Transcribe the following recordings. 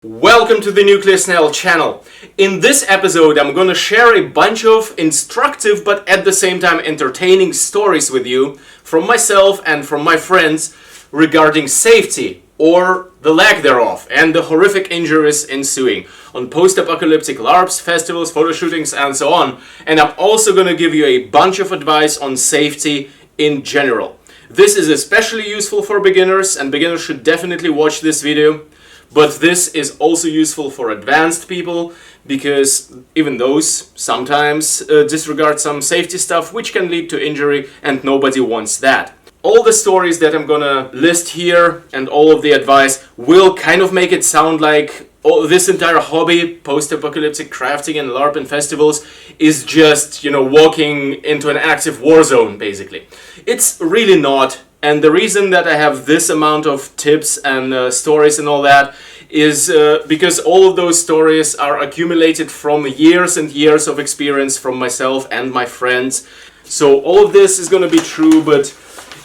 Welcome to the Nuclear Snail channel. In this episode I'm going to share a bunch of instructive but at the same time entertaining stories with you from myself and from my friends regarding safety or the lack thereof and the horrific injuries ensuing on post-apocalyptic LARPs, festivals, photo shootings and so on. And I'm also going to give you a bunch of advice on safety in general. This is especially useful for beginners, and beginners should definitely watch this video. But this is also useful for advanced people, because even those sometimes disregard some safety stuff which can lead to injury, and nobody wants that. All the stories that I'm gonna list here and all of the advice will kind of make it sound like this entire hobby, post-apocalyptic crafting and LARP and festivals, is just, walking into an active war zone, basically. It's really not. And the reason that I have this amount of tips and stories and all that is because all of those stories are accumulated from years and years of experience from myself and my friends. So all of this is going to be true, but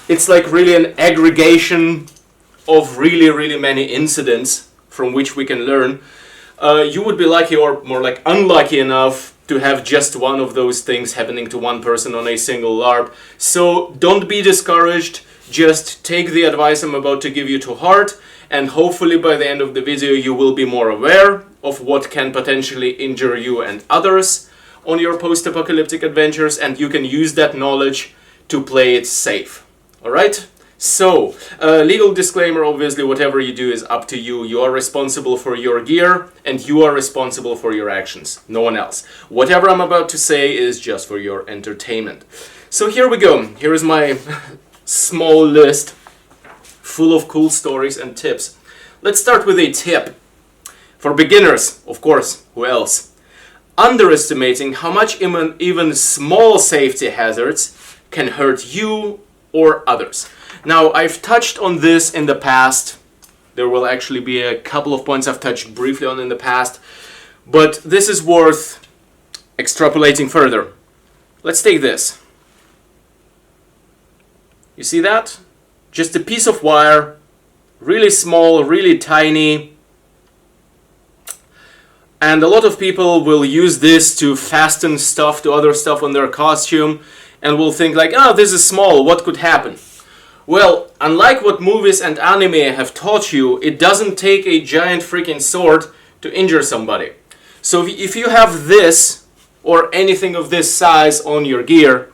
it's like really an aggregation of really many incidents from which we can learn. You would be lucky, or more like unlucky enough, to have just one of those things happening to one person on a single LARP. So don't be discouraged. Just take the advice I'm about to give you to heart, and hopefully by the end of the video you will be more aware of what can potentially injure you and others on your post-apocalyptic adventures, and you can use that knowledge to play it safe. Alright? So, legal disclaimer, obviously whatever you do is up to you. You are responsible for your gear and you are responsible for your actions, no one else. Whatever I'm about to say is just for your entertainment. So here we go. Here is my small list full of cool stories and tips. Let's start with a tip. For beginners, of course, who else? Underestimating how much even small safety hazards can hurt you or others. Now, I've touched on this in the past. There will actually be a couple of points I've touched briefly on in the past, but this is worth extrapolating further. Let's take this. You see that? Just a piece of wire, really small, really tiny. And a lot of people will use this to fasten stuff to other stuff on their costume and will think like, oh, this is small, what could happen? Well, unlike what movies and anime have taught you, it doesn't take a giant freaking sword to injure somebody. So if you have this or anything of this size on your gear,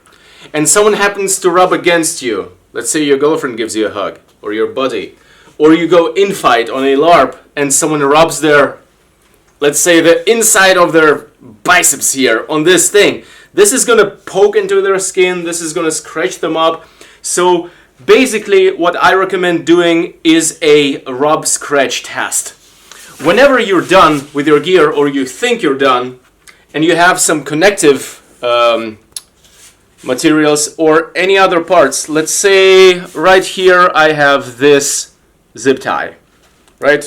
and someone happens to rub against you, let's say your girlfriend gives you a hug, or your buddy, or you go in-fight on a LARP and someone rubs their, let's say the inside of their biceps here on this thing, this is gonna poke into their skin, this is gonna scratch them up. So basically what I recommend doing is a rub-scratch test. Whenever you're done with your gear, or you think you're done, and you have some connective materials or any other parts. Let's say right here I have this zip tie, right?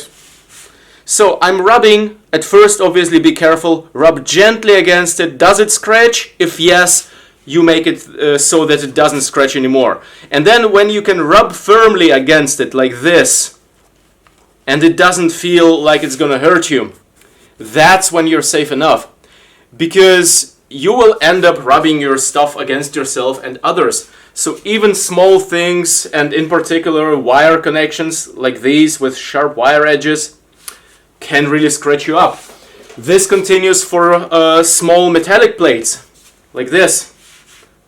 So I'm rubbing. At first, obviously be careful, rub gently against it. Does it scratch? If yes, you make it so that it doesn't scratch anymore. And then when you can rub firmly against it like this, and it doesn't feel like it's gonna hurt you, that's when you're safe enough. Because you will end up rubbing your stuff against yourself and others. So even small things, and in particular wire connections like these with sharp wire edges, can really scratch you up. This continues for small metallic plates like this.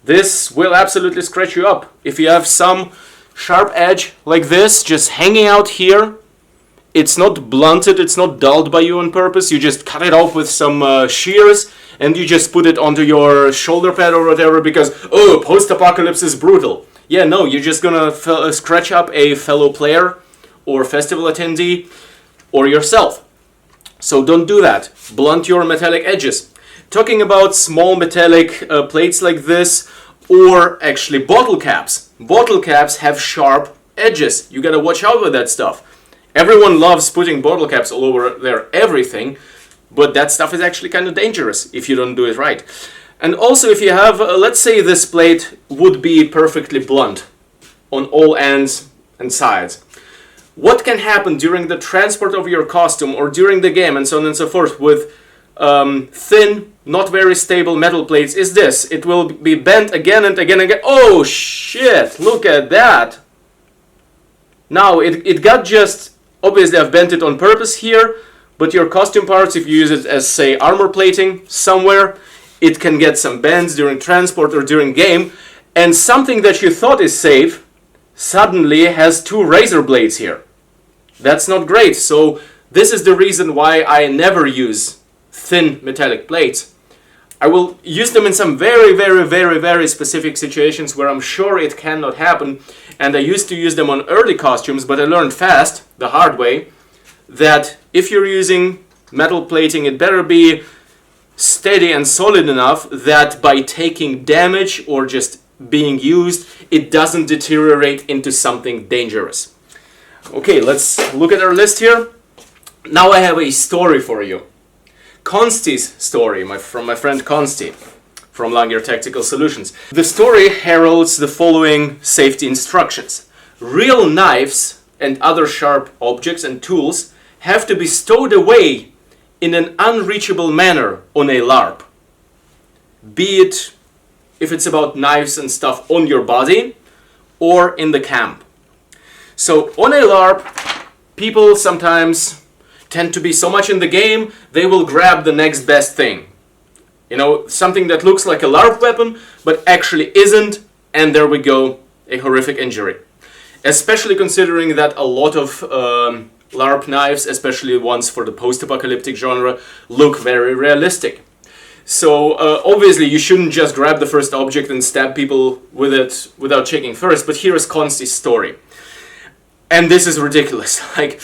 This will absolutely scratch you up. If you have some sharp edge like this just hanging out here, it's not blunted, it's not dulled by you on purpose, you just cut it off with some shears and you just put it onto your shoulder pad or whatever because, oh, post-apocalypse is brutal. Yeah, no, you're just gonna scratch up a fellow player or festival attendee or yourself. So don't do that. Blunt your metallic edges. Talking about small metallic plates like this, or actually bottle caps. Bottle caps have sharp edges. You gotta watch out with that stuff. Everyone loves putting bottle caps all over their everything, but that stuff is actually kind of dangerous if you don't do it right. And also if you have, let's say this plate would be perfectly blunt on all ends and sides. What can happen during the transport of your costume or during the game and so on and so forth with thin, not very stable metal plates is this. It will be bent again and again and again. Oh shit, look at that. Now it got just, obviously I've bent it on purpose here, but your costume parts, if you use it as, say, armor plating somewhere, it can get some bends during transport or during game, and something that you thought is safe suddenly has two razor blades here. That's not great. So this is the reason why I never use thin metallic plates. I will use them in some very specific situations where I'm sure it cannot happen, and I used to use them on early costumes, but I learned fast, the hard way, that if you're using metal plating, it better be steady and solid enough that by taking damage or just being used, it doesn't deteriorate into something dangerous. Okay, let's look at our list here. Now I have a story for you. Consti's story, from my friend Consti from Langir Tactical Solutions. The story heralds the following safety instructions. Real knives and other sharp objects and tools have to be stowed away in an unreachable manner on a LARP. Be it if it's about knives and stuff on your body or in the camp. So on a LARP, people sometimes tend to be so much in the game, they will grab the next best thing. You know, something that looks like a LARP weapon, but actually isn't, and there we go, a horrific injury. Especially considering that a lot of LARP knives, especially ones for the post-apocalyptic genre, look very realistic. So obviously you shouldn't just grab the first object and stab people with it without checking first, but here is Consti's story. And this is ridiculous. Like,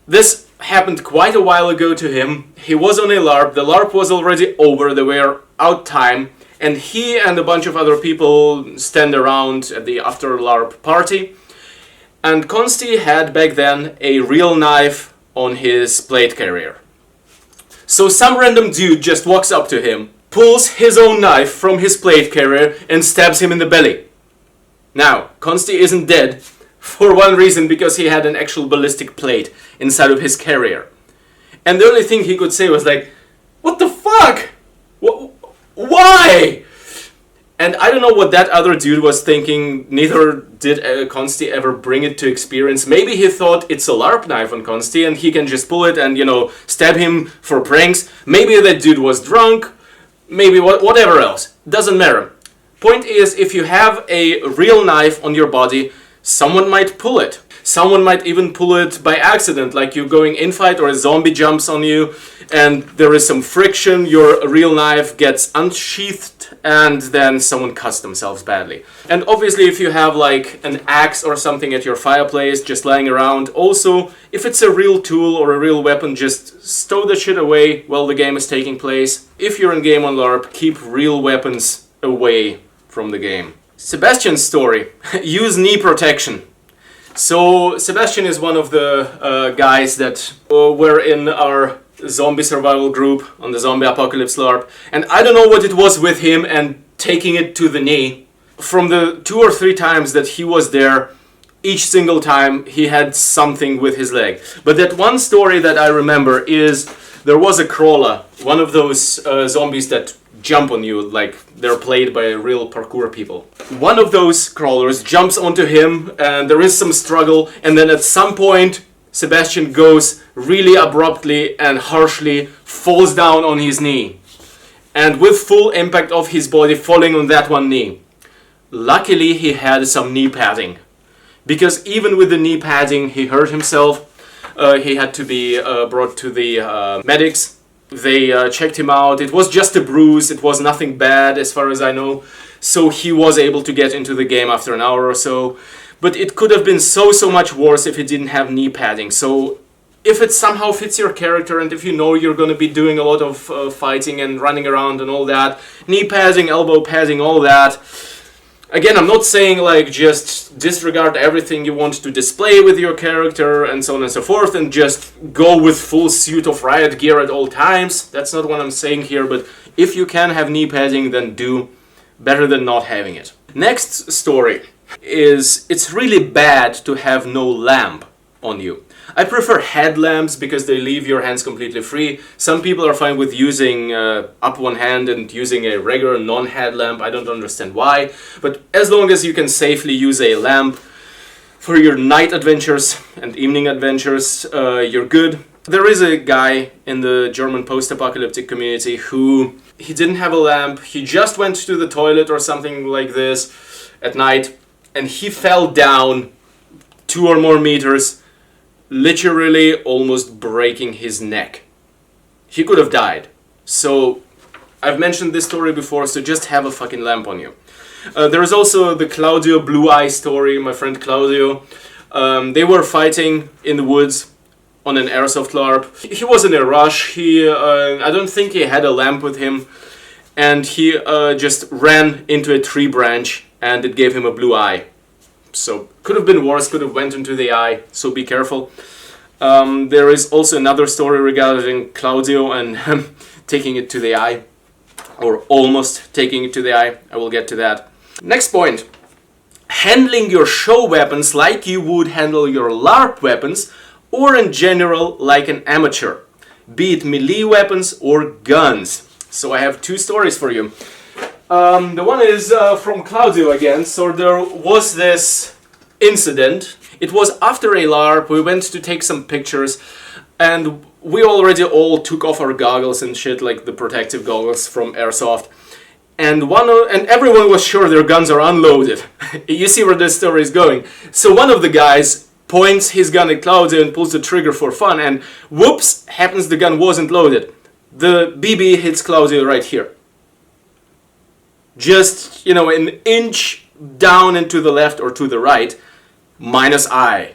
this happened quite a while ago to him. He was on a LARP, the LARP was already over, they were out time, and he and a bunch of other people stand around at the after LARP party. And Consti had back then a real knife on his plate carrier. So some random dude just walks up to him, pulls his own knife from his plate carrier and stabs him in the belly. Now, Consti isn't dead for one reason, because he had an actual ballistic plate inside of his carrier. And the only thing he could say was like, what the fuck? Why? And I don't know what that other dude was thinking, neither did Consti ever bring it to experience. Maybe he thought it's a LARP knife on Consti and he can just pull it and, you know, stab him for pranks. Maybe that dude was drunk, maybe whatever else. Doesn't matter. Point is, if you have a real knife on your body, someone might pull it. Someone might even pull it by accident, like you're going in fight or a zombie jumps on you and there is some friction, your real knife gets unsheathed and then someone cuts themselves badly. And obviously if you have like an axe or something at your fireplace just lying around, also if it's a real tool or a real weapon, just stow the shit away while the game is taking place. If you're in game on LARP, keep real weapons away from the game. Sebastian's story. Use knee protection. So Sebastian is one of the guys that were in our zombie survival group on the zombie apocalypse LARP, and I don't know what it was with him and taking it to the knee. From the 2 or 3 times that he was there, each single time he had something with his leg. But that one story that I remember is there was a crawler, one of those zombies that jump on you like they're played by real parkour people. One of those crawlers jumps onto him and there is some struggle, and then at some point Sebastian goes really abruptly and harshly, falls down on his knee, and with full impact of his body falling on that one knee. Luckily he had some knee padding, because even with the knee padding he hurt himself. He had to be brought to the medics. They checked him out. It was just a bruise. It was nothing bad as far as I know. So he was able to get into the game after an hour or so. But it could have been so much worse if he didn't have knee padding. So if it somehow fits your character and if you know you're going to be doing a lot of fighting and running around and all that, knee padding, elbow padding, all that. Again, I'm not saying like just disregard everything you want to display with your character and so on and so forth and just go with full suit of riot gear at all times. That's not what I'm saying here, but if you can have knee padding, then do. Better than not having it. Next story is, it's really bad to have no lamp on you. I prefer headlamps because they leave your hands completely free. Some people are fine with using up one hand and using a regular non-headlamp. I don't understand why, but as long as you can safely use a lamp for your night adventures and evening adventures, you're good. There is a guy in the German post-apocalyptic community who he didn't have a lamp. He just went to the toilet or something like this at night, and he fell down 2 or more meters, literally almost breaking his neck. He could have died. So I've mentioned this story before, so just have a fucking lamp on you. There is also the Claudio Blue Eye story, my friend Claudio. They were fighting in the woods on an airsoft LARP. He was in a rush. I don't think he had a lamp with him, and he just ran into a tree branch, and it gave him a blue eye. So could have been worse, could have went into the eye, so be careful. There is also another story regarding Claudio and taking it to the eye, or almost taking it to the eye. I will get to that. Next point. Handling your show weapons like you would handle your LARP weapons, or in general like an amateur, be it melee weapons or guns. So I have 2 stories for you. The one is from Claudio again. So there was this incident. It was after a LARP. We went to take some pictures, and we already all took off our goggles and shit, like the protective goggles from airsoft. And everyone was sure their guns are unloaded. You see where this story is going. So one of the guys points his gun at Claudio and pulls the trigger for fun, and whoops, happens the gun wasn't loaded. The BB hits Claudio right here. Just, an inch down and to the left or to the right, minus I.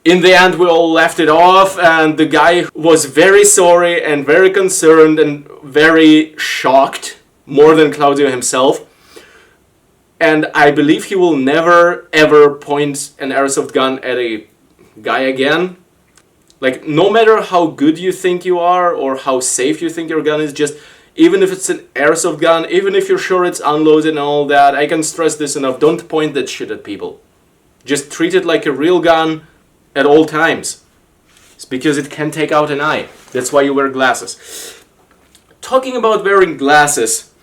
In the end, we all laughed it off, and the guy was very sorry and very concerned and very shocked, more than Claudio himself. And I believe he will never ever point an airsoft gun at a guy again. Like, no matter how good you think you are or how safe you think your gun is, just even if it's an airsoft gun, even if you're sure it's unloaded and all that, I can stress this enough, don't point that shit at people. Just treat it like a real gun at all times. It's because it can take out an eye. That's why you wear glasses. Talking about wearing glasses,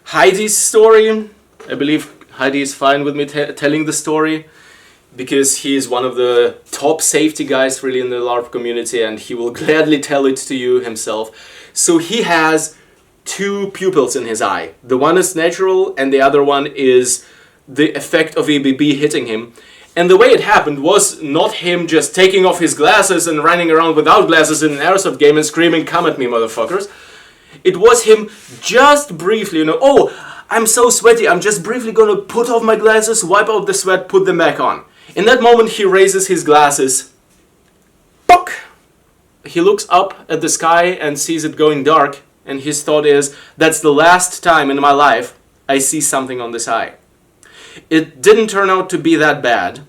Heidi's story, I believe Heidi is fine with me telling the story, because he is one of the top safety guys really in the LARP community, and he will gladly tell it to you himself. So he has 2 pupils in his eye. The one is natural, and the other one is the effect of ABB hitting him. And the way it happened was not him just taking off his glasses and running around without glasses in an airsoft game and screaming, "Come at me, motherfuckers." It was him just briefly, "Oh, I'm so sweaty, I'm just briefly gonna put off my glasses, wipe out the sweat, put them back on." In that moment, he raises his glasses. Pok! He looks up at the sky and sees it going dark, and his thought is, that's the last time in my life I see something on this eye. It didn't turn out to be that bad.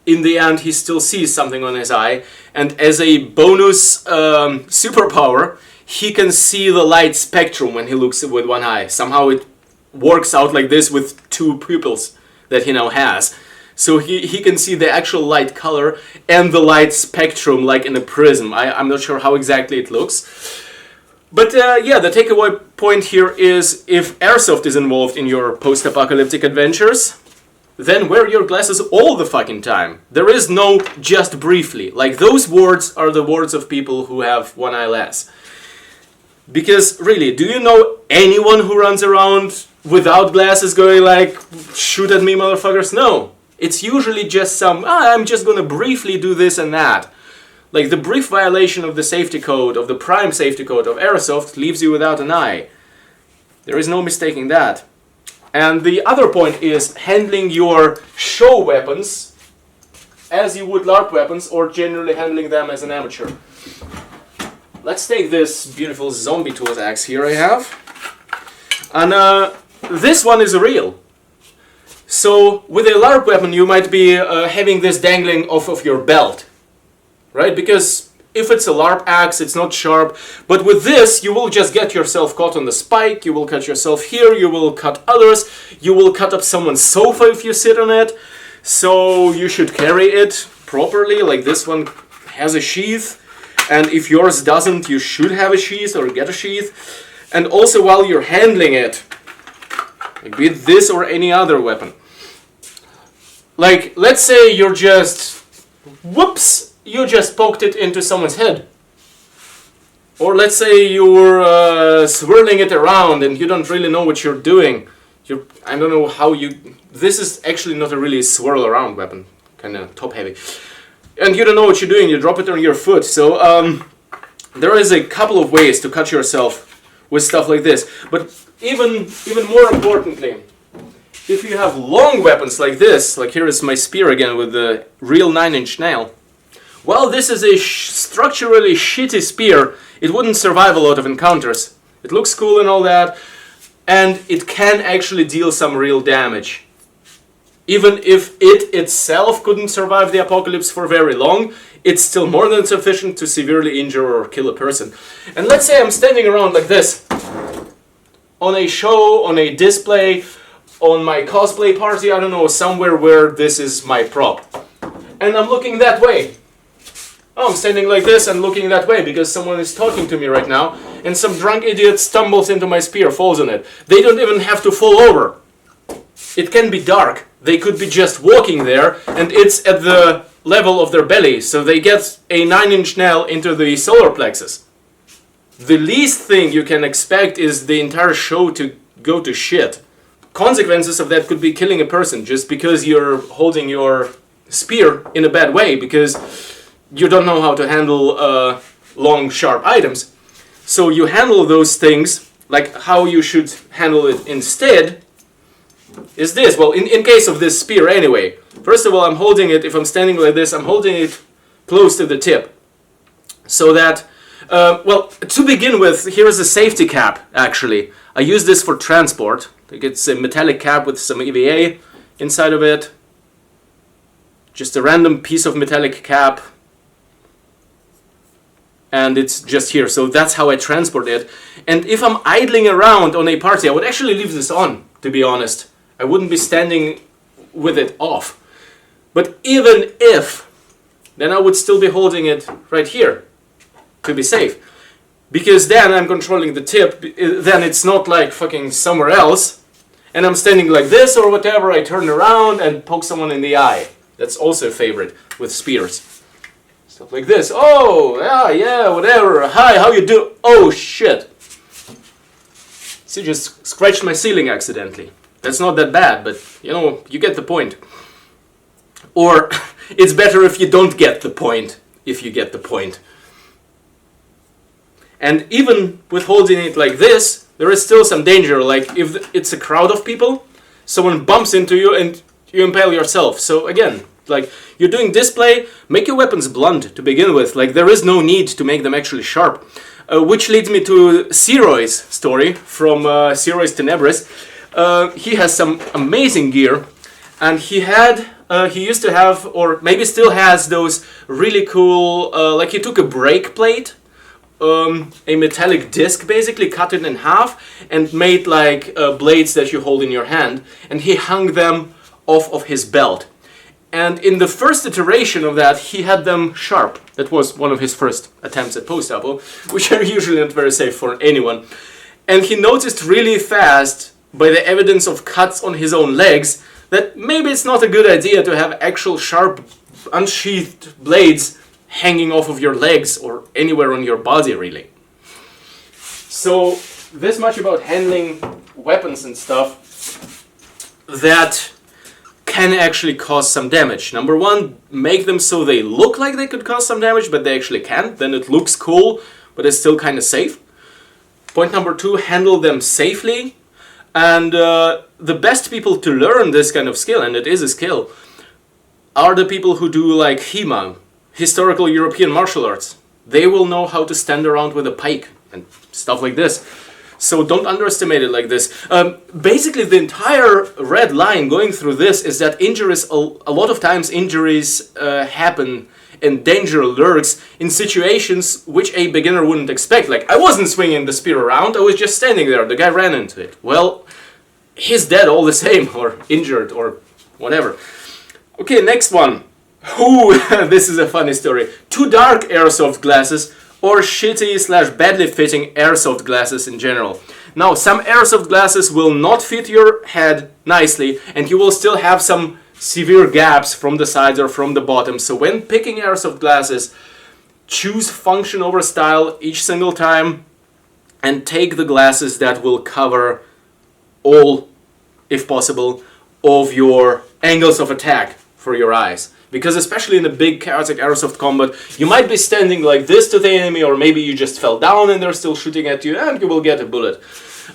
In the end, he still sees something on his eye, and as a bonus superpower, he can see the light spectrum when he looks with one eye. Somehow it works out like this with 2 pupils that he now has. So he can see the actual light color and the light spectrum like in a prism. I'm not sure how exactly it looks. But yeah, the takeaway point here is, if airsoft is involved in your post-apocalyptic adventures, then wear your glasses all the fucking time. There is no just briefly. Like, those words are the words of people who have one eye less. Because really, do you know anyone who runs around without glasses going like, "Shoot at me, motherfuckers"? No. It's usually just I'm just gonna briefly do this and that. Like, the brief violation of the safety code, of the prime safety code of airsoft, leaves you without an eye. There is no mistaking that. And the other point is handling your show weapons as you would LARP weapons, or generally handling them as an amateur. Let's take this beautiful zombie tools axe here I have. And this one is real. So with a LARP weapon you might be having this dangling off of your belt. Right? Because if it's a LARP axe, it's not sharp. But with this, you will just get yourself caught on the spike. You will cut yourself here. You will cut others. You will cut up someone's sofa if you sit on it. So you should carry it properly, like this one has a sheath, and if yours doesn't, you should have a sheath or get a sheath. And also while you're handling it, like be it this or any other weapon, like let's say you're just, whoops, you just poked it into someone's head. Or let's say you're swirling it around and you don't really know what you're doing. I don't know how you... This is actually not a really swirl around weapon, kind of top heavy. And you don't know what you're doing, you drop it on your foot. So there is a couple of ways to cut yourself with stuff like this. But even more importantly, if you have long weapons like this, like here is my spear again with the real 9-inch nail. While this is a structurally shitty spear, it wouldn't survive a lot of encounters. It looks cool and all that, and it can actually deal some real damage. Even if it itself couldn't survive the apocalypse for very long, it's still more than sufficient to severely injure or kill a person. And let's say I'm standing around like this, on a show, on a display, on my cosplay party, I don't know, somewhere where this is my prop. And I'm looking that way. Oh, I'm standing like this and looking that way because someone is talking to me right now, and some drunk idiot stumbles into my spear, falls on it. They don't even have to fall over. It can be dark. They could be just walking there, and it's at the level of their belly, so they get a 9-inch nail into the solar plexus. The least thing you can expect is the entire show to go to shit. Consequences of that could be killing a person just because you're holding your spear in a bad way, because you don't know how to handle long, sharp items. So you handle those things, like how you should handle it instead is this. Well, in case of this spear anyway, first of all, I'm holding it, if I'm standing like this, I'm holding it close to the tip. So that, well, to begin with, here is a safety cap, actually. I use this for transport. Like it's a metallic cap with some EVA inside of it. Just a random piece of metallic cap. And it's just here, so that's how I transport it. And if I'm idling around on a party, I would actually leave this on, to be honest. I wouldn't be standing with it off. But even if, then I would still be holding it right here, to be safe. Because then I'm controlling the tip, then it's not like fucking somewhere else, and I'm standing like this or whatever, I turn around and poke someone in the eye. That's also a favorite with spears. Stuff like this. Oh, yeah, whatever. Hi, how you do? Oh, shit. See, just scratched my ceiling accidentally. That's not that bad, but, you know, you get the point. Or, it's better if you don't get the point, if you get the point. And even with holding it like this, there is still some danger. Like, if it's a crowd of people, someone bumps into you and you impale yourself. So, again, like, you're doing display, make your weapons blunt to begin with. Like, there is no need to make them actually sharp. Which leads me to Seroy's story from Seroy's Tenebris. He has some amazing gear, and he used to have, or maybe still has, those really cool, like he took a brake plate, a metallic disc basically, cut it in half, and made like blades that you hold in your hand, and he hung them off of his belt. And in the first iteration of that, he had them sharp. That was one of his first attempts at Post-Apo, which are usually not very safe for anyone. And he noticed really fast, by the evidence of cuts on his own legs, that maybe it's not a good idea to have actual sharp, unsheathed blades hanging off of your legs or anywhere on your body, really. So, this much about handling weapons and stuff that can actually cause some damage. Number one, make them so they look like they could cause some damage, but they actually can't. Then it looks cool, but it's still kind of safe. Point number two, handle them safely. And the best people to learn this kind of skill, and it is a skill, are the people who do like HEMA, historical European martial arts. They will know how to stand around with a pike and stuff like this. So don't underestimate it like this. Basically, the entire red line going through this is that injuries, a lot of times injuries happen and danger lurks in situations which a beginner wouldn't expect. Like, I wasn't swinging the spear around, I was just standing there, the guy ran into it. Well, he's dead all the same, or injured, or whatever. Okay, next one. Ooh, this is a funny story. Too dark airsoft glasses or shitty slash badly fitting airsoft glasses in general. Now, some airsoft glasses will not fit your head nicely, and you will still have some severe gaps from the sides or from the bottom. So when picking airsoft glasses, choose function over style each single time, and take the glasses that will cover all, if possible, of your angles of attack for your eyes. Because especially in a big chaotic airsoft combat, you might be standing like this to the enemy, or maybe you just fell down and they're still shooting at you, and you will get a bullet.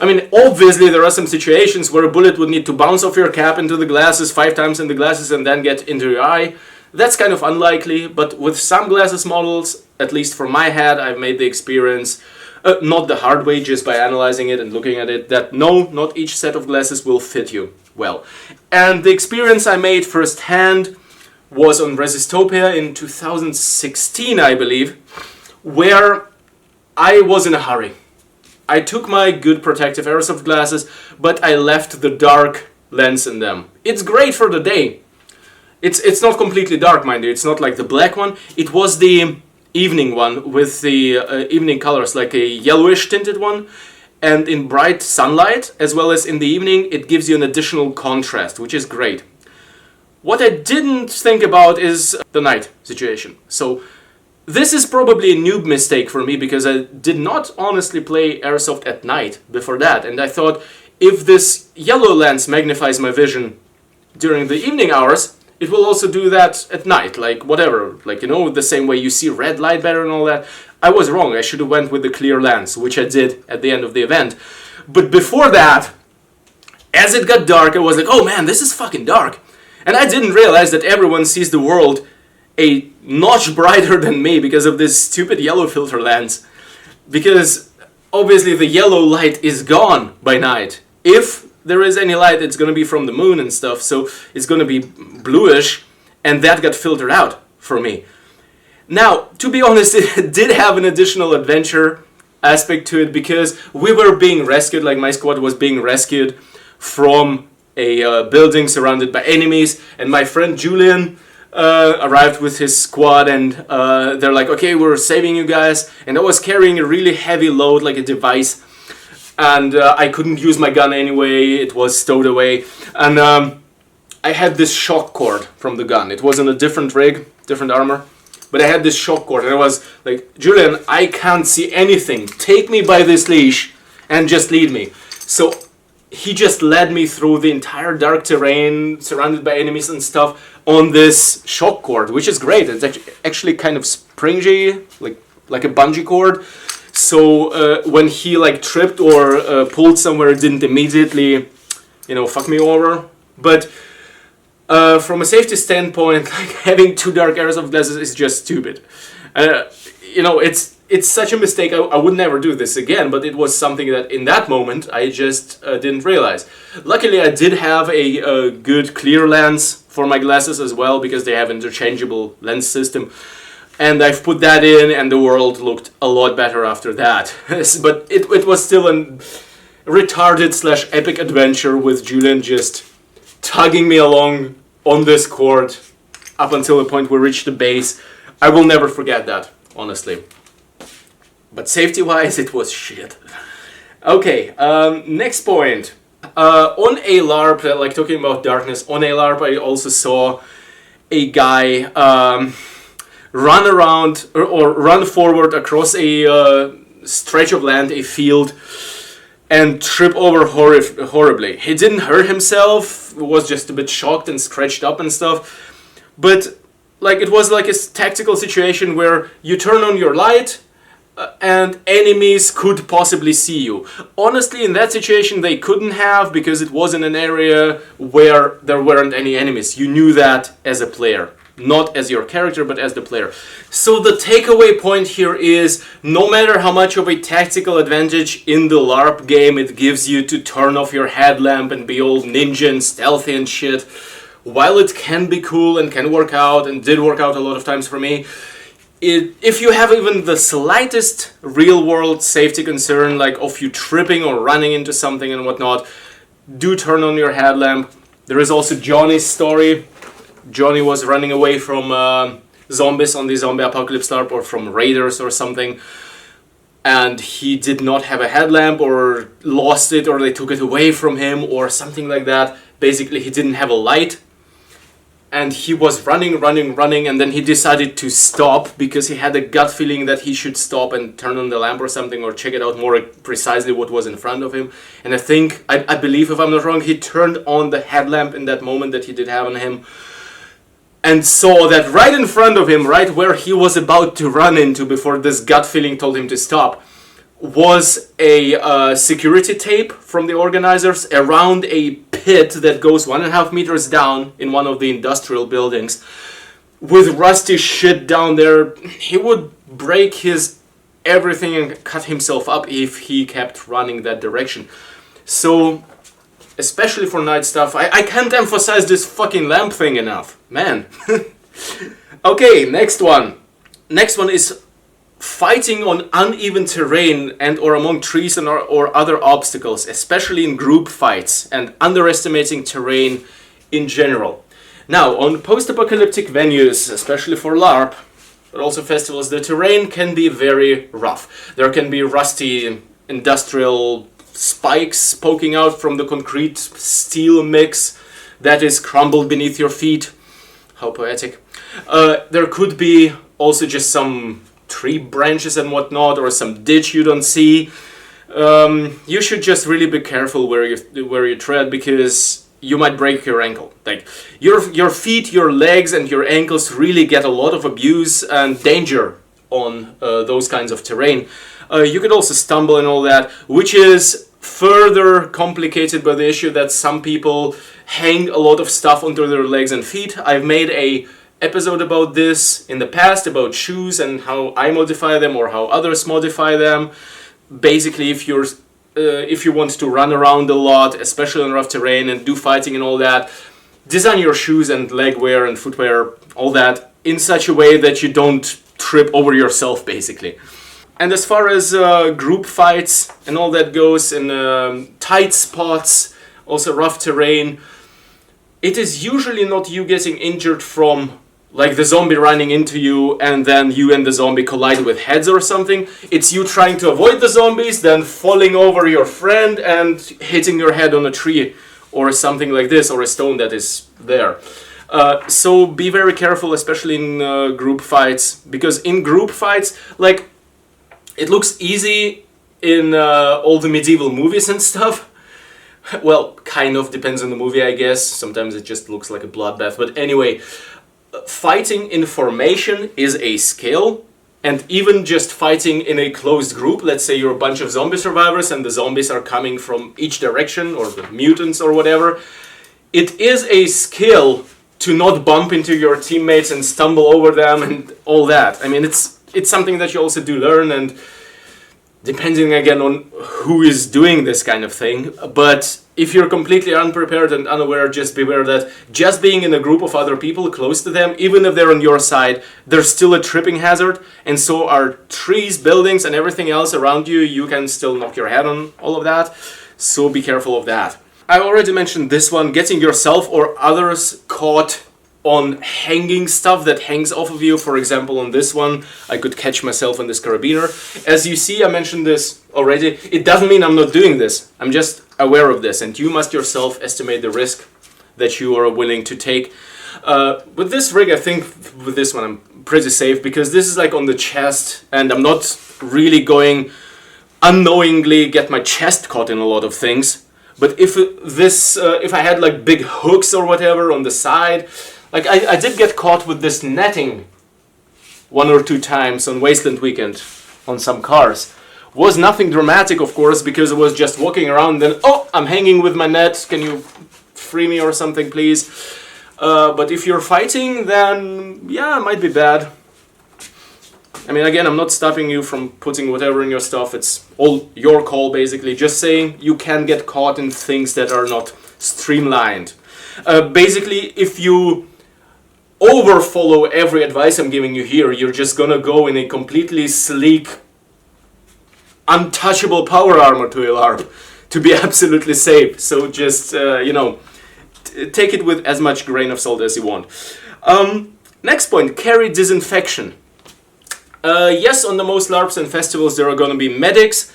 I mean, obviously there are some situations where a bullet would need to bounce off your cap into the glasses 5 times in the glasses and then get into your eye. That's kind of unlikely, but with some glasses models, at least for my head, I've made the experience, not the hard way, just by analyzing it and looking at it, that no, not each set of glasses will fit you well. And the experience I made firsthand was on Resistopia in 2016, I believe, where I was in a hurry. I took my good protective airsoft glasses, but I left the dark lens in them. It's great for the day. It's not completely dark, mind you. It's not like the black one. It was the evening one with the evening colors, like a yellowish tinted one. And in bright sunlight, as well as in the evening, it gives you an additional contrast, which is great. What I didn't think about is the night situation. So this is probably a noob mistake for me, because I did not honestly play airsoft at night before that. And I thought, if this yellow lens magnifies my vision during the evening hours, it will also do that at night, like whatever, like, you know, the same way you see red light better and all that. I was wrong. I should have went with the clear lens, which I did at the end of the event. But before that, as it got dark, I was like, oh man, this is fucking dark. And I didn't realize that everyone sees the world a notch brighter than me because of this stupid yellow filter lens. Because obviously the yellow light is gone by night. If there is any light, it's going to be from the moon and stuff, so it's going to be bluish, and that got filtered out for me. Now, to be honest, it did have an additional adventure aspect to it, because we were being rescued, like my squad was being rescued from a building surrounded by enemies, and my friend Julian arrived with his squad, and they're like, okay, we're saving you guys, and I was carrying a really heavy load, like a device, and I couldn't use my gun anyway, it was stowed away, and I had this shock cord from the gun. It was in a different rig, different armor, but I had this shock cord, and I was like, Julian, I can't see anything, take me by this leash and just lead me. So he just led me through the entire dark terrain, surrounded by enemies and stuff, on this shock cord, which is great. It's actually kind of springy, like a bungee cord. So when he like tripped or pulled somewhere, it didn't immediately, you know, fuck me over. But from a safety standpoint, like having 2 dark airsoft glasses is just stupid. You know, it's such a mistake. I would never do this again, but it was something that in that moment I just didn't realize. Luckily, I did have a good clear lens for my glasses as well, because they have interchangeable lens system. And I've put that in, and the world looked a lot better after that. But it was still a retarded / epic adventure with Julian just tugging me along on this cord up until the point we reached the base. I will never forget that, honestly. But safety-wise, it was shit. Okay, next point. On a LARP, like talking about darkness, on a LARP I also saw a guy run around or run forward across a stretch of land, a field, and trip over horribly. He didn't hurt himself, was just a bit shocked and scratched up and stuff. But like it was like a tactical situation where you turn on your light and enemies could possibly see you. Honestly, in that situation they couldn't have, because it was in an area where there weren't any enemies. You knew that as a player. Not as your character, but as the player. So the takeaway point here is, no matter how much of a tactical advantage in the LARP game it gives you to turn off your headlamp and be all ninja and stealthy and shit, while it can be cool and can work out, and did work out a lot of times for me, if you have even the slightest real-world safety concern, like of you tripping or running into something and whatnot, do turn on your headlamp. There is also Johnny's story Johnny was running away from zombies on the zombie apocalypse LARP, or from raiders or something, and he did not have a headlamp, or lost it, or they took it away from him, or something like that. Basically, he didn't have a light, and he was running, and then he decided to stop because he had a gut feeling that he should stop and turn on the lamp or something, or check it out more precisely what was in front of him. And I believe, if I'm not wrong, he turned on the headlamp in that moment that he did have on him, and saw that right in front of him, right where he was about to run into before this gut feeling told him to stop, was a security tape from the organizers around a pit that goes 1.5 meters down in one of the industrial buildings, with rusty shit down there. He would break his everything and cut himself up if he kept running that direction. So, especially for night stuff, I can't emphasize this fucking lamp thing enough, man. Okay, next one. Next one is fighting on uneven terrain and or among trees and or other obstacles, especially in group fights, and underestimating terrain in general. Now, on post-apocalyptic venues, especially for LARP, but also festivals, the terrain can be very rough. There can be rusty industrial spikes poking out from the concrete steel mix that is crumbled beneath your feet. How poetic. There could be also just some tree branches and whatnot, or some ditch you don't see. You should just really be careful where you tread, because you might break your ankle. Like your feet, your legs, and your ankles really get a lot of abuse and danger on those kinds of terrain. You could also stumble and all that, which is further complicated by the issue that some people hang a lot of stuff onto their legs and feet. I've made a episode about this in the past, about shoes and how I modify them or how others modify them. Basically, if you want to run around a lot, especially on rough terrain, and do fighting and all that, design your shoes and leg wear and footwear, all that, in such a way that you don't trip over yourself, basically. And as far as group fights and all that goes, in tight spots, also rough terrain, it is usually not you getting injured from like the zombie running into you and then you and the zombie collide with heads or something. It's you trying to avoid the zombies, then falling over your friend and hitting your head on a tree or something like this, or a stone that is there. So be very careful, especially in group fights, because in group fights, like, it looks easy in all the medieval movies and stuff. Well, kind of depends on the movie, I guess. Sometimes it just looks like a bloodbath. But anyway, fighting in formation is a skill. And even just fighting in a closed group, let's say you're a bunch of zombie survivors and the zombies are coming from each direction, or the mutants or whatever, it is a skill to not bump into your teammates and stumble over them and all that. I mean, it's something that you also do learn, and depending again on who is doing this kind of thing. But if you're completely unprepared and unaware, just beware that just being in a group of other people close to them, even if they're on your side, there's still a tripping hazard, and so are trees, buildings, and everything else around you. You can still knock your head on all of that, so be careful of that. I already mentioned this one, getting yourself or others caught on hanging stuff that hangs off of you. For example, on this one, I could catch myself on this carabiner. As you see, I mentioned this already. It doesn't mean I'm not doing this. I'm just aware of this, and you must yourself estimate the risk that you are willing to take. With this rig, I think with this one I'm pretty safe, because this is like on the chest, and I'm not really going unknowingly get my chest caught in a lot of things. But if I had like big hooks or whatever on the side, like I did get caught with this netting 1 or 2 times on Wasteland Weekend on some cars. Was nothing dramatic, of course, because I was just walking around, then, oh, I'm hanging with my net, can you free me or something, please? But if you're fighting, then yeah, it might be bad. I mean, again, I'm not stopping you from putting whatever in your stuff. It's all your call, basically. Just saying you can get caught in things that are not streamlined. Basically, if you overfollow every advice I'm giving you here, you're just gonna go in a completely sleek, untouchable power armor to a LARP to be absolutely safe. So just, take it with as much grain of salt as you want. Next point, carry disinfection. Yes, on the most LARPs and festivals there are going to be medics,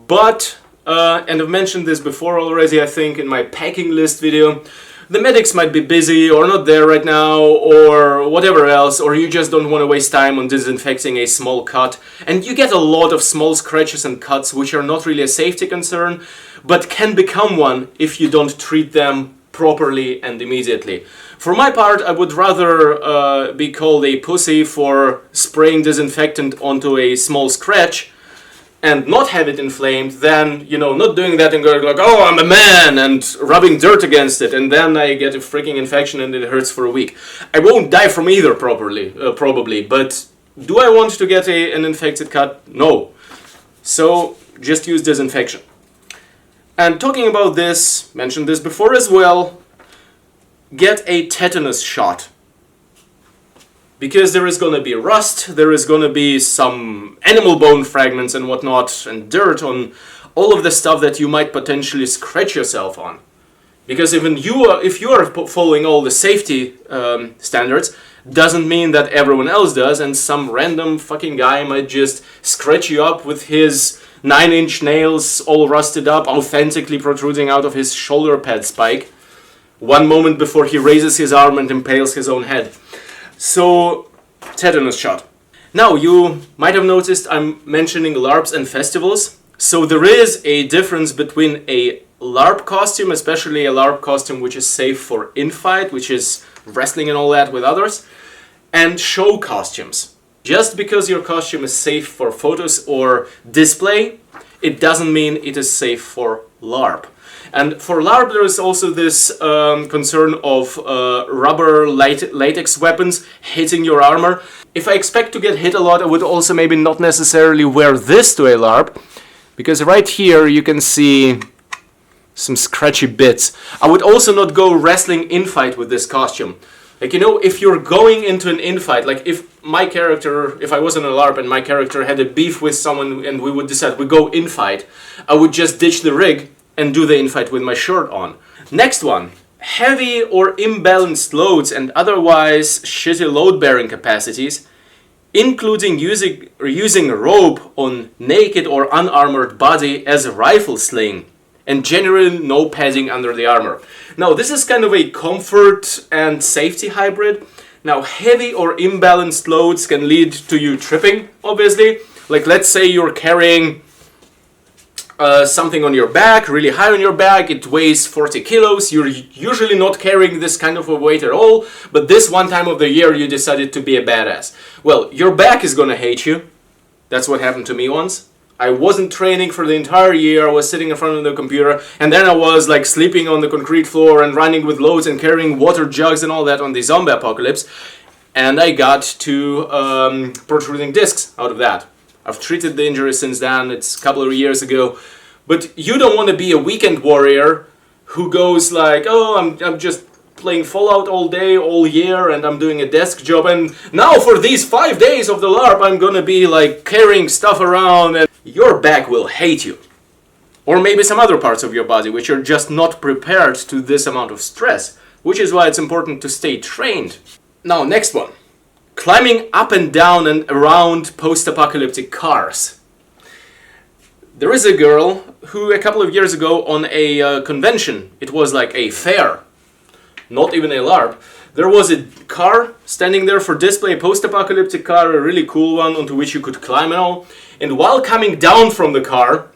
but, and I've mentioned this before already, I think, in my packing list video, the medics might be busy or not there right now or whatever else, or you just don't want to waste time on disinfecting a small cut. And you get a lot of small scratches and cuts which are not really a safety concern, but can become one if you don't treat them properly and immediately. For my part, I would rather be called a pussy for spraying disinfectant onto a small scratch and not have it inflamed than, you know, not doing that and going like, oh, I'm a man, and rubbing dirt against it, and then I get a freaking infection and it hurts for a week. I won't die from either probably, but do I want to get an infected cut? No. So just use disinfection. And talking about this, mentioned this before as well, get a tetanus shot. Because there is going to be rust, there is going to be some animal bone fragments and whatnot, and dirt on all of the stuff that you might potentially scratch yourself on. Because even if you are following all the safety standards, doesn't mean that everyone else does, and some random fucking guy might just scratch you up with his 9-inch nails all rusted up, authentically protruding out of his shoulder pad spike, one moment before he raises his arm and impales his own head. So, tetanus shot. Now, you might have noticed I'm mentioning LARPs and festivals. So there is a difference between a LARP costume, especially a LARP costume which is safe for in-fight, which is wrestling and all that with others, and show costumes. Just because your costume is safe for photos or display, it doesn't mean it is safe for LARP. And for LARP there is also this concern of rubber latex weapons hitting your armor. If I expect to get hit a lot, I would also maybe not necessarily wear this to a LARP, because right here you can see some scratchy bits. I would also not go wrestling in-fight with this costume. Like, you know, if you're going into an in-fight, like if I was in a LARP and my character had a beef with someone and we would decide we go in-fight, I would just ditch the rig and do the in-fight with my shirt on. Next one, heavy or imbalanced loads and otherwise shitty load-bearing capacities, including using a rope on naked or unarmored body as a rifle sling, and generally no padding under the armor. Now, this is kind of a comfort and safety hybrid. Now, heavy or imbalanced loads can lead to you tripping, obviously. Like, let's say you're carrying something on your back, really high on your back, it weighs 40 kilos, you're usually not carrying this kind of a weight at all, but this one time of the year you decided to be a badass. Well, your back is gonna hate you. That's what happened to me once. I wasn't training for the entire year, I was sitting in front of the computer, and then I was like sleeping on the concrete floor and running with loads and carrying water jugs and all that on the zombie apocalypse, and I got two protruding discs out of that. I've treated the injury since then, it's a couple of years ago. But you don't want to be a weekend warrior who goes like, oh, I'm just playing Fallout all day, all year, and I'm doing a desk job, and now for these 5 days of the LARP I'm gonna be like carrying stuff around, and your back will hate you. Or maybe some other parts of your body which are just not prepared to this amount of stress, which is why it's important to stay trained. Now, next one. Climbing up and down and around post-apocalyptic cars. There is a girl who a couple of years ago on a convention, it was like a fair, not even a LARP, there was a car standing there for display, a post-apocalyptic car, a really cool one onto which you could climb and all, and while coming down from the car,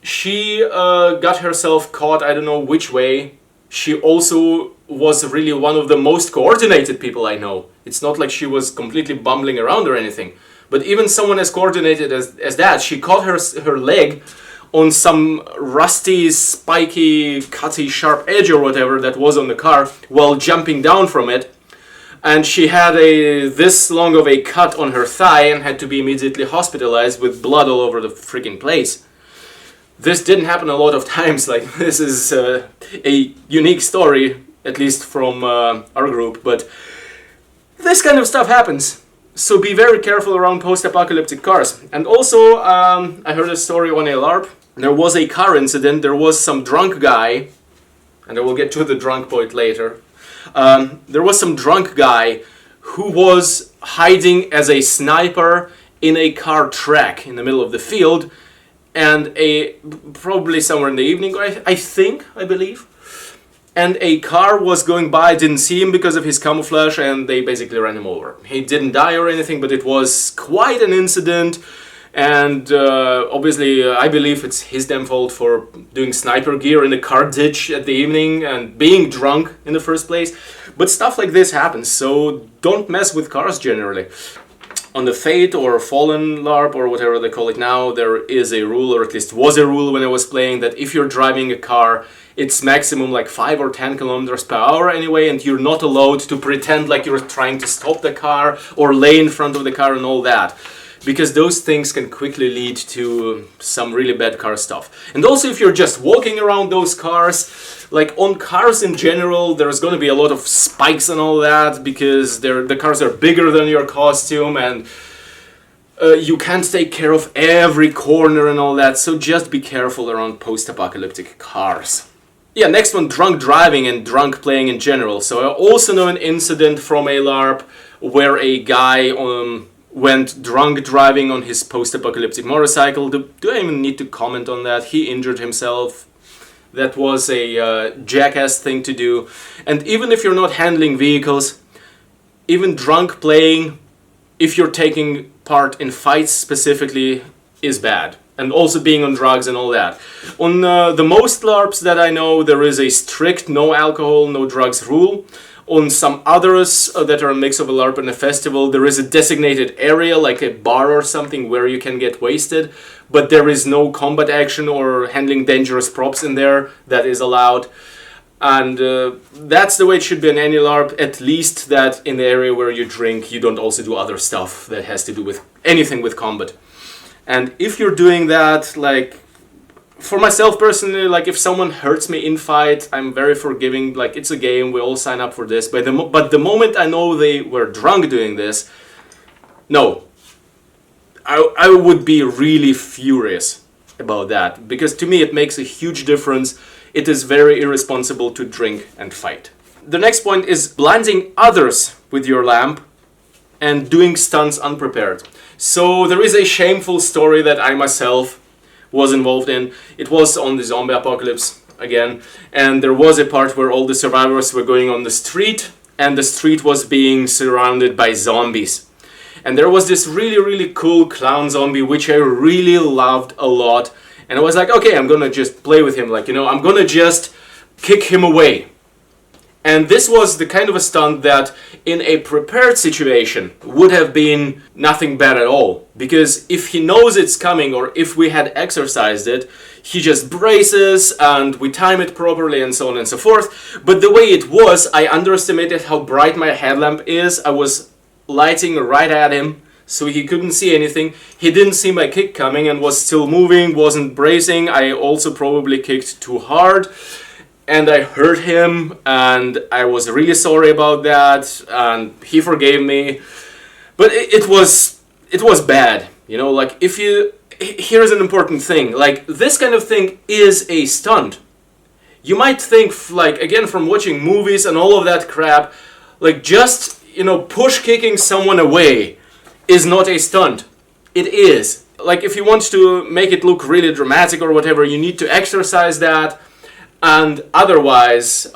she got herself caught, I don't know which way. She also was really one of the most coordinated people I know. It's not like she was completely bumbling around or anything. But even someone as coordinated as that, she caught her leg on some rusty, spiky, cutty, sharp edge or whatever that was on the car while jumping down from it. And she had this long of a cut on her thigh and had to be immediately hospitalized with blood all over the freaking place. This didn't happen a lot of times, like this is a unique story, at least from our group, but this kind of stuff happens. So be very careful around post-apocalyptic cars. And also, I heard a story on a LARP. There was a car incident, there was some drunk guy, and I will get to the drunk point later. There was some drunk guy who was hiding as a sniper in a car track in the middle of the field, and probably somewhere in the evening, I believe. And a car was going by, didn't see him because of his camouflage, and they basically ran him over. He didn't die or anything, but it was quite an incident. And obviously, I believe it's his damn fault for doing sniper gear in a car ditch at the evening and being drunk in the first place. But stuff like this happens, so don't mess with cars generally. On the Fate or Fallen LARP or whatever they call it now, there is a rule, or at least was a rule when I was playing, that if you're driving a car, it's maximum like 5 or 10 kilometers per hour anyway, and you're not allowed to pretend like you're trying to stop the car or lay in front of the car and all that. Because those things can quickly lead to some really bad car stuff. And also if you're just walking around those cars, like on cars in general, there's going to be a lot of spikes and all that, because the cars are bigger than your costume, and you can't take care of every corner and all that, so just be careful around post-apocalyptic cars. Yeah, next one, drunk driving and drunk playing in general. So I also know an incident from a LARP where a guy went drunk driving on his post-apocalyptic motorcycle. Do I even need to comment on that? He injured himself. That was a jackass thing to do. And even if you're not handling vehicles, even drunk playing, if you're taking part in fights specifically, is bad. And also being on drugs and all that. On the most LARPs that I know, there is a strict no alcohol, no drugs rule. On some others that are a mix of a LARP and a festival, there is a designated area, like a bar or something, where you can get wasted, but there is no combat action or handling dangerous props in there that is allowed. And that's the way it should be in any LARP, at least that in the area where you drink, you don't also do other stuff that has to do with anything with combat. And if you're doing that, like, for myself personally, like if someone hurts me in fight, I'm very forgiving. Like, it's a game, we all sign up for this. But the moment I know they were drunk doing this, no, I would be really furious about that. Because to me it makes a huge difference. It is very irresponsible to drink and fight. The next point is blinding others with your lamp and doing stunts unprepared. So there is a shameful story that I myself was involved in. It was on the zombie apocalypse again, and there was a part where all the survivors were going on the street, and the street was being surrounded by zombies. And there was this really cool clown zombie which I really loved a lot, and I was like, okay, I'm gonna just play with him, like, you know, I'm gonna just kick him away. And this was the kind of a stunt that in a prepared situation would have been nothing bad at all. Because if he knows it's coming, or if we had exercised it, he just braces and we time it properly and so on and so forth. But the way it was, I underestimated how bright my headlamp is. I was lighting right at him, so he couldn't see anything. He didn't see my kick coming and was still moving, wasn't bracing. I also probably kicked too hard. And I hurt him, and I was really sorry about that, and he forgave me. But it was bad, you know, like here's an important thing, like this kind of thing is a stunt. You might think, like, again, from watching movies and all of that crap, like just, you know, push kicking someone away is not a stunt. It is. Like, if you want to make it look really dramatic or whatever, you need to exercise that. And otherwise,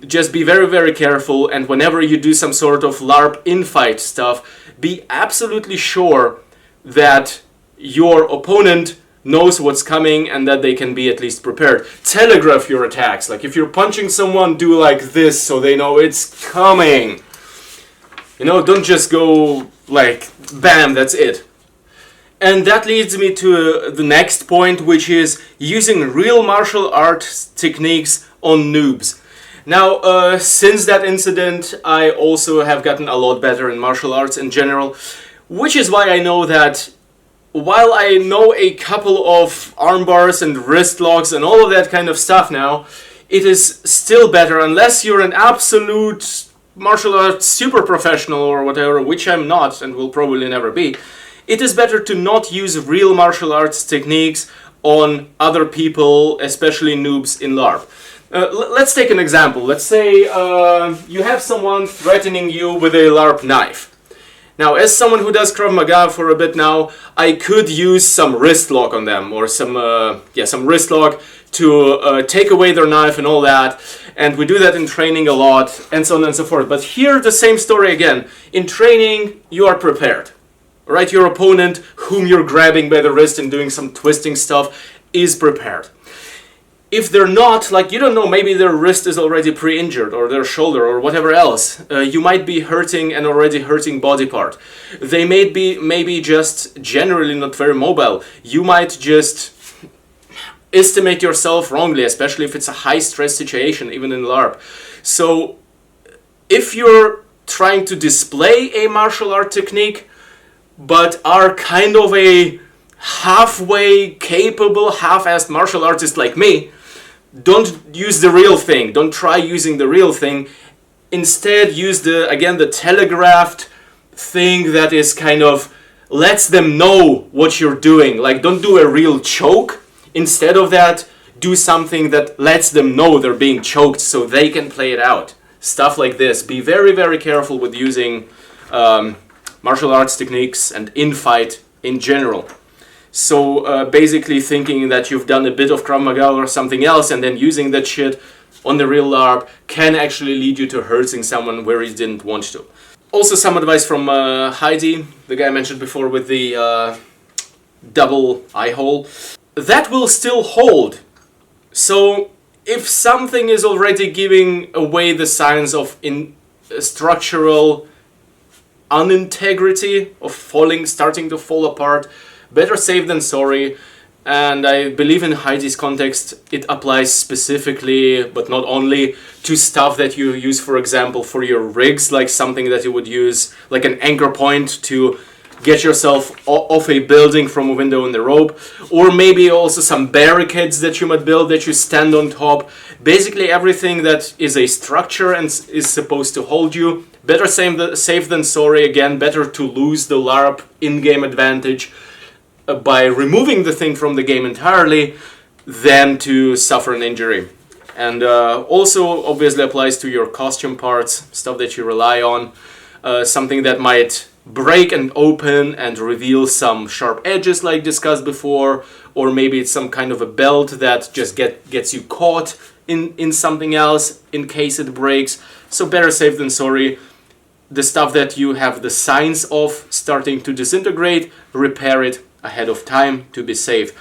just be very careful, and whenever you do some sort of LARP infight stuff, be absolutely sure that your opponent knows what's coming and that they can be at least prepared. Telegraph your attacks. Like, if you're punching someone, do like this so they know it's coming. You know, don't just go like, bam, that's it. And that leads me to the next point, which is using real martial arts techniques on noobs. Now, since that incident, I also have gotten a lot better in martial arts in general, which is why I know that while I know a couple of arm bars and wrist locks and all of that kind of stuff now, it is still better, unless you're an absolute martial arts super professional or whatever, which I'm not and will probably never be. It is better to not use real martial arts techniques on other people, especially noobs in LARP. Let's take an example. Let's say you have someone threatening you with a LARP knife. Now, as someone who does Krav Maga for a bit now, I could use some wrist lock on them, or some wrist lock to take away their knife and all that. And we do that in training a lot, and so on and so forth. But here, the same story again. In training, you are prepared, right? Your opponent, whom you're grabbing by the wrist and doing some twisting stuff, is prepared. If they're not, like, you don't know, maybe their wrist is already pre-injured, or their shoulder, or whatever else. You might be hurting an already hurting body part. They may be maybe just generally not very mobile. You might just estimate yourself wrongly, especially if it's a high-stress situation, even in LARP. So, if you're trying to display a martial art technique, but are kind of a halfway capable, half-assed martial artist like me, don't use the real thing. Don't try using the real thing. Instead, use the telegraphed thing that is kind of lets them know what you're doing. Like, don't do a real choke. Instead of that, do something that lets them know they're being choked so they can play it out. Stuff like this. Be very, very careful with using martial arts techniques and in-fight in general. So basically thinking that you've done a bit of Krav Maga or something else and then using that shit on the real LARP can actually lead you to hurting someone where he didn't want to. Also some advice from Heidi, the guy I mentioned before with the double eye hole. That will still hold. So if something is already giving away the signs of structural unintegrity, of starting to fall apart, better safe than sorry. And I believe in Heidi's context it applies specifically, but not only, to stuff that you use, for example, for your rigs, like something that you would use like an anchor point to get yourself off a building from a window in the rope, or maybe also some barricades that you might build that you stand on top. Basically everything that is a structure and is supposed to hold you. Better safe than sorry. Again, better to lose the LARP in-game advantage by removing the thing from the game entirely than to suffer an injury. And also obviously applies to your costume parts, stuff that you rely on, something that might break and open and reveal some sharp edges like discussed before, or maybe it's some kind of a belt that just gets you caught in something else in case it breaks. So better safe than sorry. The stuff that you have the signs of starting to disintegrate, repair it ahead of time to be safe.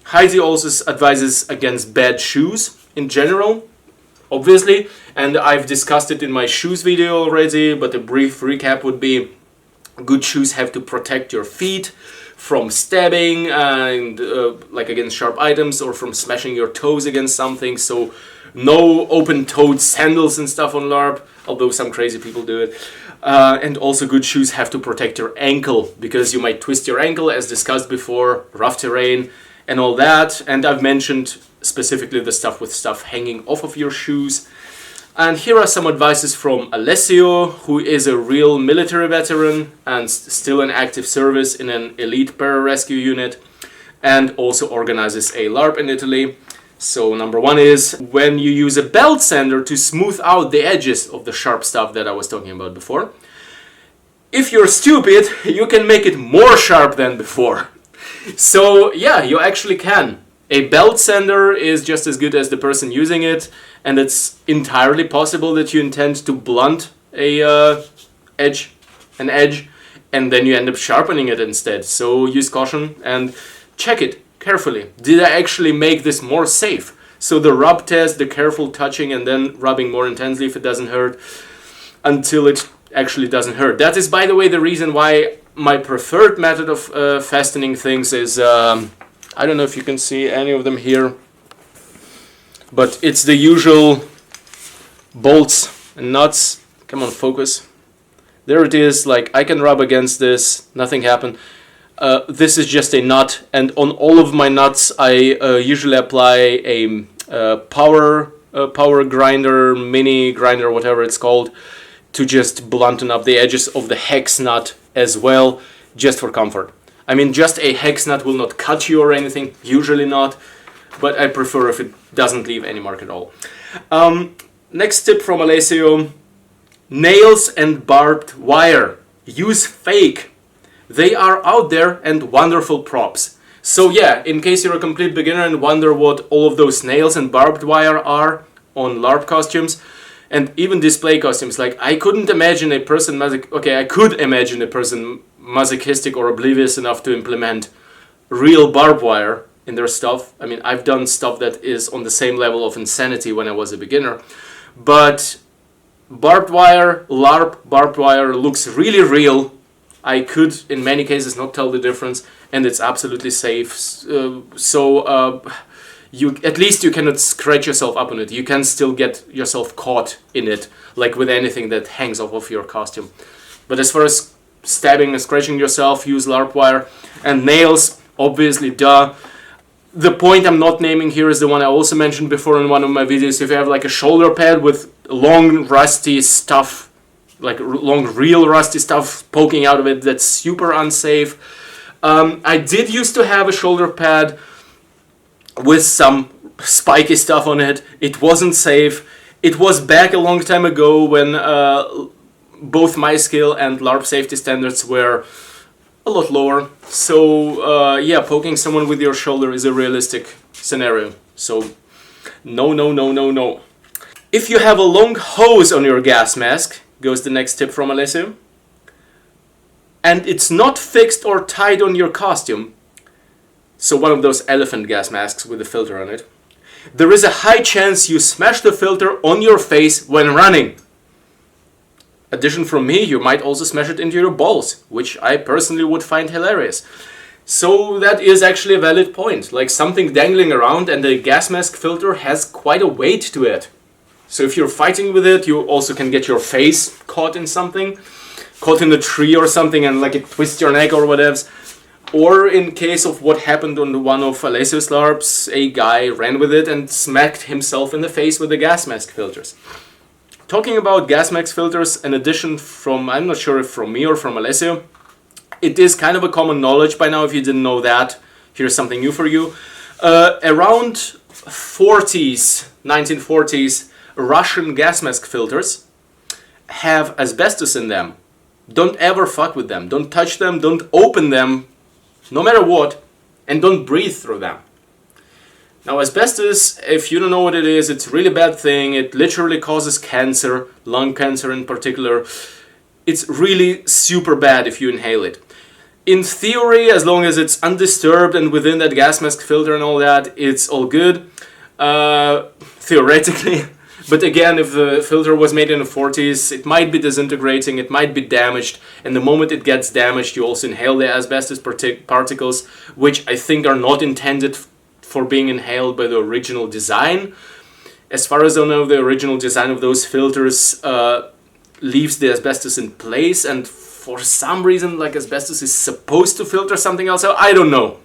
Heidi also advises against bad shoes in general, obviously, and I've discussed it in my shoes video already, but a brief recap would be good shoes have to protect your feet from stabbing and like against sharp items, or from smashing your toes against something. So no open-toed sandals and stuff on LARP, although some crazy people do it. And also good shoes have to protect your ankle, because you might twist your ankle, as discussed before, rough terrain and all that. And I've mentioned specifically the stuff with stuff hanging off of your shoes. And here are some advices from Alessio, who is a real military veteran and still in active service in an elite pararescue unit, and also organizes a LARP in Italy. So number one is when you use a belt sander to smooth out the edges of the sharp stuff that I was talking about before. If you're stupid, you can make it more sharp than before. So yeah, you actually can. A belt sander is just as good as the person using it, and it's entirely possible that you intend to blunt an edge, and then you end up sharpening it instead. So use caution and check it carefully. Did I actually make this more safe? So the rub test, the careful touching, and then rubbing more intensely if it doesn't hurt, until it actually doesn't hurt. That is, by the way, the reason why my preferred method of fastening things is, I don't know if you can see any of them here, but it's the usual bolts and nuts. Come on, focus. There it is. Like, I can rub against this, nothing happened. This is just a nut, and on all of my nuts I usually apply a power grinder, mini grinder, whatever it's called, to just blunten up the edges of the hex nut as well, just for comfort. I mean, just a hex nut will not cut you or anything, usually not, but I prefer if it doesn't leave any mark at all. Next tip from Alessio: nails and barbed wire. Use fake. They are out there and wonderful props. So yeah, in case you're a complete beginner and wonder what all of those nails and barbed wire are on LARP costumes, and even display costumes, like I couldn't imagine a person I could imagine a person masochistic or oblivious enough to implement real barbed wire in their stuff. I mean, I've done stuff that is on the same level of insanity when I was a beginner, but barbed wire, LARP barbed wire looks really real. I could, in many cases, not tell the difference, and it's absolutely safe. You at least you cannot scratch yourself up on it. You can still get yourself caught in it, like with anything that hangs off of your costume. But as far as stabbing and scratching yourself, use LARP wire. And nails, obviously, duh. The point I'm not naming here is the one I also mentioned before in one of my videos. If you have like a shoulder pad with long rusty stuff, like long real rusty stuff poking out of it, that's super unsafe. I did used to have a shoulder pad with some spiky stuff on it. It wasn't safe. It was back a long time ago when both my skill and LARP safety standards were a lot lower. So yeah, poking someone with your shoulder is a realistic scenario. So no. If you have a long hose on your gas mask, goes the next tip from Alessio, and it's not fixed or tied on your costume, so one of those elephant gas masks with a filter on it, there is a high chance you smash the filter on your face when running. Addition from me, you might also smash it into your balls, which I personally would find hilarious. So that is actually a valid point, like something dangling around, and the gas mask filter has quite a weight to it. So if you're fighting with it, you also can get your face caught in something, caught in a tree or something, and like it twists your neck or whatever. Or in case of what happened on one of Alessio's LARPs, a guy ran with it and smacked himself in the face with the gas mask filters. Talking about gas mask filters, an addition from, I'm not sure if from me or from Alessio, it is kind of a common knowledge by now if you didn't know that. Here's something new for you. Around 1940s, Russian gas mask filters have asbestos in them. Don't ever fuck with them. Don't touch them. Don't open them, no matter what, and don't breathe through them. Now, asbestos, if you don't know what it is, it's a really bad thing. It literally causes cancer, lung cancer in particular. It's really super bad if you inhale it. In theory, as long as it's undisturbed and within that gas mask filter and all that, it's all good. Theoretically. But again, if the filter was made in the 40s, it might be disintegrating, it might be damaged, and the moment it gets damaged, you also inhale the asbestos particles, which I think are not intended for being inhaled by the original design. As far as I know, the original design of those filters leaves the asbestos in place, and for some reason, like, asbestos is supposed to filter something else out. I don't know.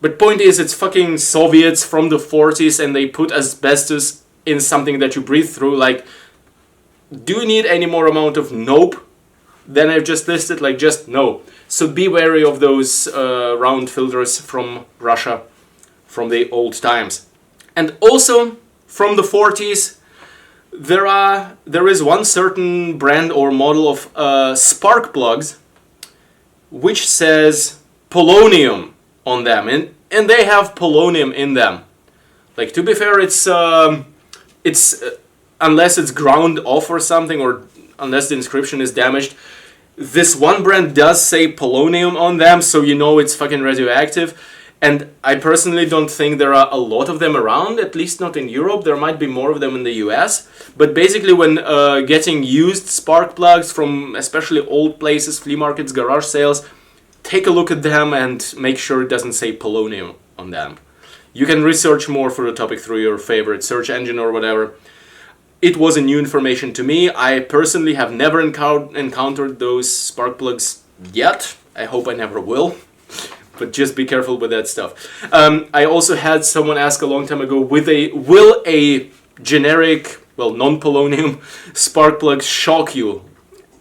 But point is, it's fucking Soviets from the 40s, and they put asbestos in something that you breathe through. Like, do you need any more amount of nope than I've just listed? Like, just no. So be wary of those round filters from Russia from the old times. And also from the 40s, there is one certain brand or model of spark plugs which says polonium on them, and they have polonium in them. Like, to be fair, it's unless it's ground off or something, or unless the inscription is damaged, this one brand does say polonium on them, so you know it's fucking radioactive. And I personally don't think there are a lot of them around, at least not in Europe. There might be more of them in the US. But basically, when getting used spark plugs from especially old places, flea markets, garage sales, take a look at them and make sure it doesn't say polonium on them. You can research more for the topic through your favorite search engine or whatever. It was a new information to me. I personally have never encountered those spark plugs yet. I hope I never will. But just be careful with that stuff. I also had someone ask a long time ago, will a generic, well, non-polonium spark plug shock you?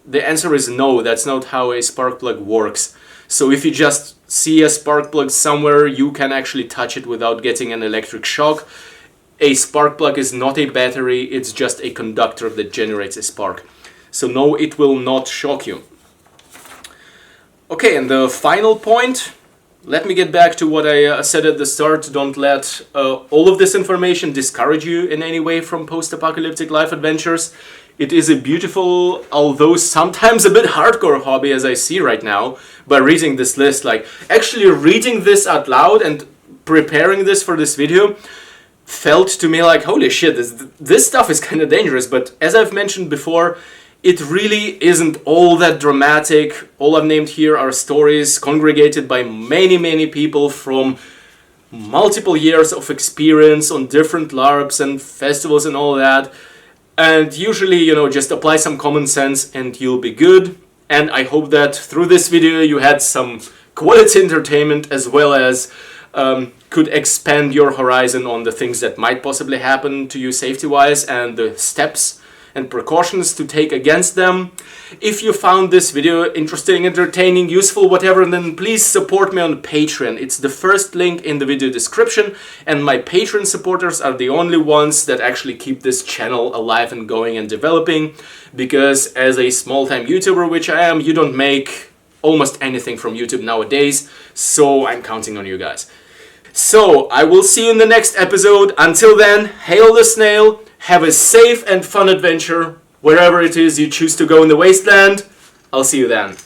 The answer is no. That's not how a spark plug works. So if you just see a spark plug somewhere, you can actually touch it without getting an electric shock. a spark plug is not a battery, it's just a conductor that generates a spark. So no, it will not shock you. Okay, and the final point, let me get back to what I said at the start. Don't let all of this information discourage you in any way from post-apocalyptic life adventures. It is a beautiful, although sometimes a bit hardcore hobby, as I see right now, by reading this list. Like, actually reading this out loud and preparing this for this video felt to me like, holy shit, this stuff is kind of dangerous. But as I've mentioned before, it really isn't all that dramatic. All I've named here are stories congregated by many people from multiple years of experience on different LARPs and festivals and all that. And usually, you know, just apply some common sense and you'll be good. And I hope that through this video you had some quality entertainment, as well as could expand your horizon on the things that might possibly happen to you safety-wise and the steps and precautions to take against them. If you found this video interesting, entertaining, useful, whatever, then please support me on Patreon. It's the first link in the video description, and my Patreon supporters are the only ones that actually keep this channel alive and going and developing, because as a small-time YouTuber, which I am, you don't make almost anything from YouTube nowadays, so I'm counting on you guys. So, I will see you in the next episode. Until then, hail the snail. Have a safe and fun adventure wherever it is you choose to go in the wasteland. I'll see you then.